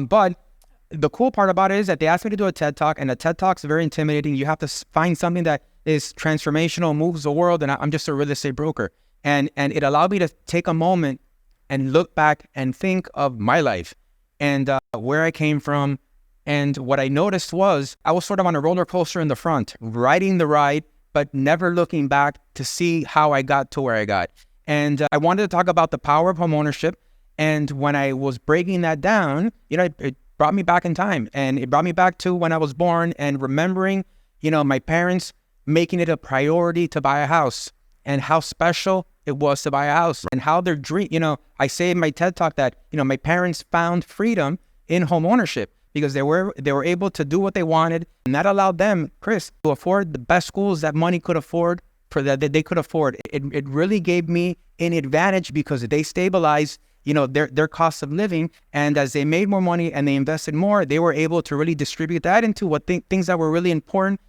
But the cool part about it is that they asked me to do a TED Talk, and the TED Talk's very intimidating. You have to find something that is transformational, moves the world, and I'm just a real estate broker. And it allowed me to take a moment and look back and think of my life and where I came from. And what I noticed was I was sort of on a roller coaster in the front, riding the ride, but never looking back to see how I got to where I got. And I wanted to talk about the power of homeownership. And when I was breaking that down, it brought me back in time, and it brought me back to when I was born and remembering, my parents making it a priority to buy a house and how special it was to buy a house and how their dream, I say in my TED Talk that, my parents found freedom in home ownership because they were able to do what they wanted, and that allowed them, Chris, to afford the best schools that money could afford that they could afford. It really gave me an advantage because they stabilized their cost of living. And as they made more money and they invested more, they were able to really distribute that into things that were really important,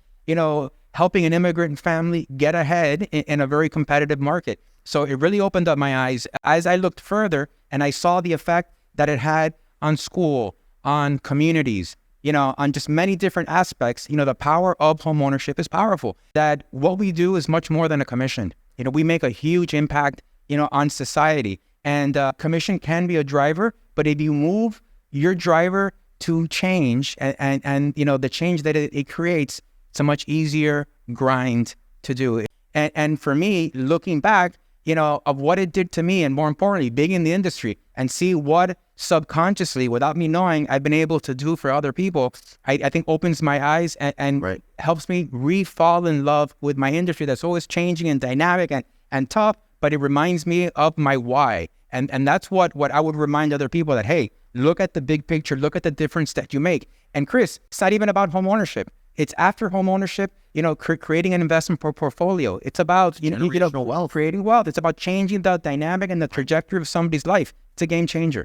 helping an immigrant family get ahead in a very competitive market. So it really opened up my eyes as I looked further and I saw the effect that it had on school, on communities, on just many different aspects. The power of homeownership is powerful. That what we do is much more than a commission. We make a huge impact, on society. And commission can be a driver, but if you move your driver to change and the change that it creates, it's a much easier grind to do. And for me, looking back, of what it did to me, and more importantly, being in the industry and see what subconsciously, without me knowing, I've been able to do for other people, I think opens my eyes and Right. helps me re-fall in love with my industry that's always changing and dynamic and tough, but it reminds me of my why. And that's what I would remind other people that, hey, look at the big picture, look at the difference that you make. And Chris, it's not even about home ownership. It's after home ownership, creating an investment portfolio. It's about, Generational wealth. creating wealth. It's about changing the dynamic and the trajectory of somebody's life. It's a game changer.